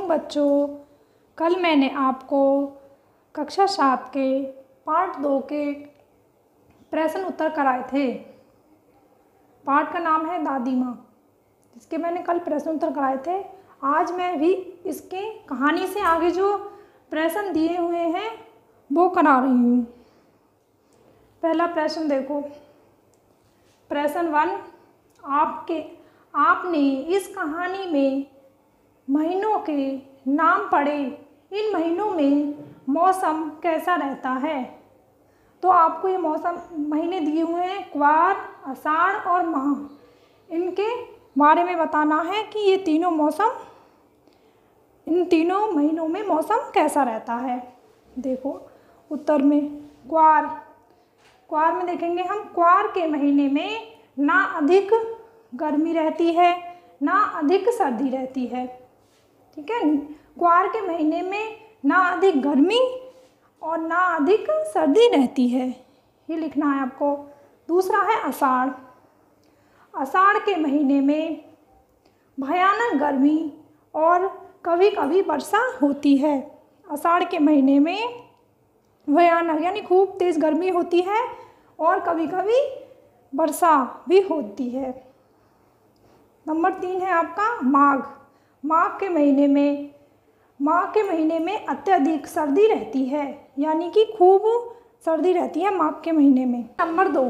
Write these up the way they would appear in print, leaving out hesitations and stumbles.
Morning बच्चों, कल मैंने आपको कक्षा 7 के पार्ट 2 के प्रश्न उत्तर कराए थे। पार्ट का नाम है दादी माँ, जिसके मैंने कल प्रश्न उत्तर कराए थे। आज मैं भी इसके कहानी से आगे जो प्रश्न दिए हुए हैं वो करा रही हूँ। पहला प्रश्न देखो, प्रश्न 1, आपने इस कहानी में महीनों के नाम पढ़े। इन महीनों में मौसम कैसा रहता है? तो आपको ये मौसम महीने दिए हुए हैं, क्वार, आषाढ़ और माह। इनके बारे में बताना है कि ये तीनों मौसम, इन तीनों महीनों में मौसम कैसा रहता है। देखो उत्तर में क्वार में देखेंगे हम, क्वार के महीने में ना अधिक गर्मी रहती है ना अधिक सर्दी रहती है। ठीक है, क्वार के महीने में ना अधिक गर्मी और ना अधिक सर्दी रहती है, ये लिखना है आपको। दूसरा है आषाढ़। आषाढ़ के महीने में भयानक गर्मी और कभी कभी वर्षा होती है। आषाढ़ के महीने में भयानक यानी खूब तेज़ गर्मी होती है और कभी कभी वर्षा भी होती है। नंबर 3 है आपका माघ। माघ के महीने में अत्यधिक सर्दी रहती है, यानी कि खूब सर्दी रहती है माघ के महीने में। नंबर 2,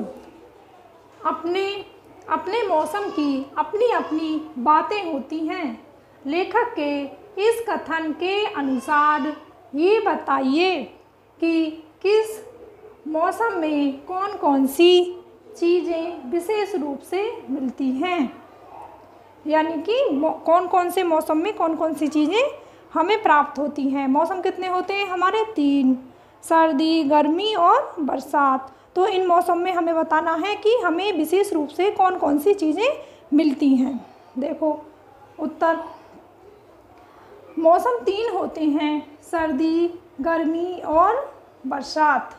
अपने मौसम की अपनी अपनी बातें होती हैं। लेखक के इस कथन के अनुसार ये बताइए कि किस मौसम में कौन कौन सी चीज़ें विशेष रूप से मिलती हैं, यानी कि कौन कौन से मौसम में कौन कौन सी चीज़ें हमें प्राप्त होती हैं। मौसम कितने होते हैं हमारे? 3, सर्दी, गर्मी और बरसात। तो इन मौसम में हमें बताना है कि हमें विशेष रूप से कौन कौन सी चीज़ें मिलती हैं। देखो उत्तर, मौसम 3 होते हैं, सर्दी, गर्मी और बरसात।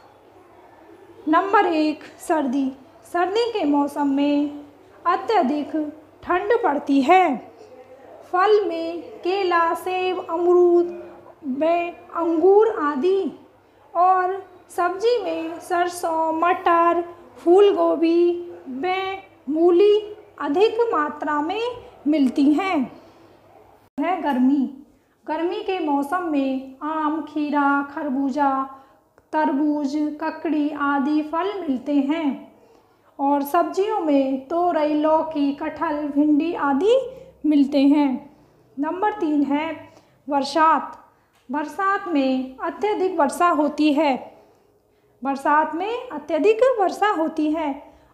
नंबर 1, सर्दी। सर्दी के मौसम में अत्यधिक ठंड पड़ती है। फल में केला, सेब, अमरूद व अंगूर आदि, और सब्जी में सरसों, मटर, फूल गोभी व मूली अधिक मात्रा में मिलती हैं। है गर्मी। गर्मी के मौसम में आम, खीरा, खरबूजा, तरबूज, ककड़ी आदि फल मिलते हैं, और सब्जियों में तोरई, लौकी, कटहल, भिंडी आदि मिलते हैं। नंबर 3 है बरसात। बरसात में अत्यधिक वर्षा होती है। बरसात में अत्यधिक वर्षा होती है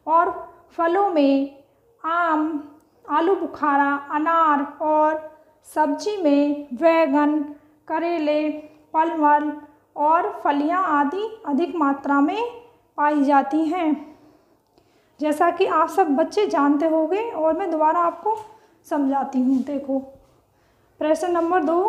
और फलों में आम, आलू बुखारा, अनार, और सब्जी में बैंगन, करेले, परवल और फलियां आदि अधिक मात्रा में पाई जाती हैं, जैसा कि आप सब बच्चे जानते होंगे, और मैं दोबारा आपको समझाती हूँ। देखो प्रश्न नंबर 2,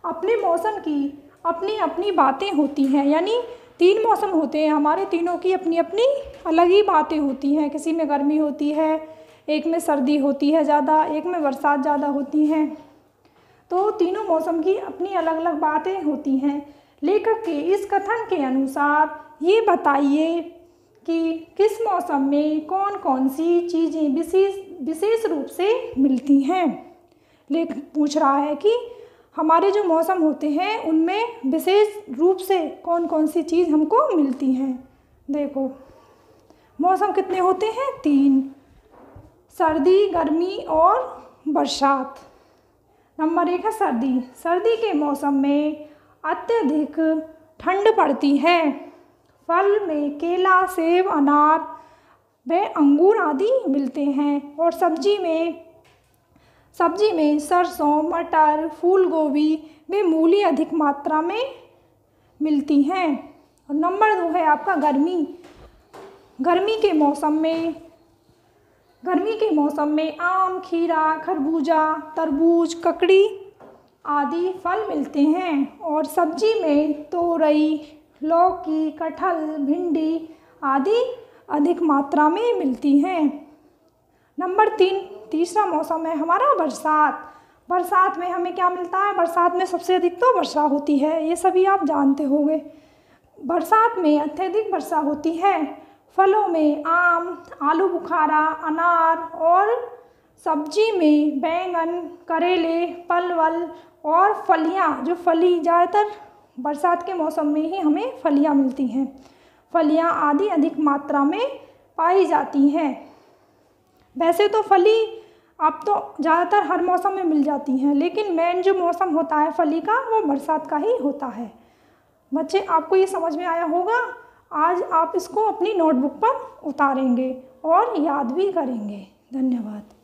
अपने मौसम की अपनी अपनी बातें होती हैं, यानी 3 मौसम होते हैं हमारे, तीनों की अपनी अपनी अलग ही बातें होती हैं। किसी में गर्मी होती है, एक में सर्दी होती है ज़्यादा, एक में बरसात ज़्यादा होती है। तो तीनों मौसम की अपनी अलग अलग बातें होती हैं। लेखक के इस कथन के अनुसार ये बताइए कि किस मौसम में कौन कौन सी चीज़ें विशेष रूप से मिलती हैं। लेखक पूछ रहा है कि हमारे जो मौसम होते हैं उनमें विशेष रूप से कौन कौन सी चीज़ हमको मिलती हैं। देखो मौसम कितने होते हैं? 3, सर्दी, गर्मी और बरसात। नंबर 1 है सर्दी। सर्दी के मौसम में अत्यधिक ठंड पड़ती है। फल में केला, सेब, अनार व अंगूर आदि मिलते हैं, और सब्जी में सरसों, मटर, फूल गोभी व मूली अधिक मात्रा में मिलती हैं। और नंबर 2 है आपका गर्मी। गर्मी के मौसम में आम, खीरा, खरबूजा, तरबूज, ककड़ी आदि फल मिलते हैं, और सब्जी में तोरई, लौकी, कटहल, भिंडी आदि अधिक मात्रा में मिलती हैं। नंबर 3, तीसरा मौसम है हमारा बरसात। बरसात में हमें क्या मिलता है? बरसात में सबसे अधिक तो वर्षा होती है, ये सभी आप जानते होंगे। बरसात में अत्यधिक वर्षा होती है। फलों में आम, आलू बुखारा, अनार और सब्जी में बैंगन, करेले, परवल और फलियां, जो फली ज़्यादातर बरसात के मौसम में ही हमें फलियां मिलती हैं। फलियां आदि अधिक मात्रा में पाई जाती हैं। वैसे तो फली अब तो ज़्यादातर हर मौसम में मिल जाती हैं, लेकिन मेन जो मौसम होता है फली का वो बरसात का ही होता है। बच्चे, आपको ये समझ में आया होगा। आज आप इसको अपनी नोटबुक पर उतारेंगे और याद भी करेंगे। धन्यवाद।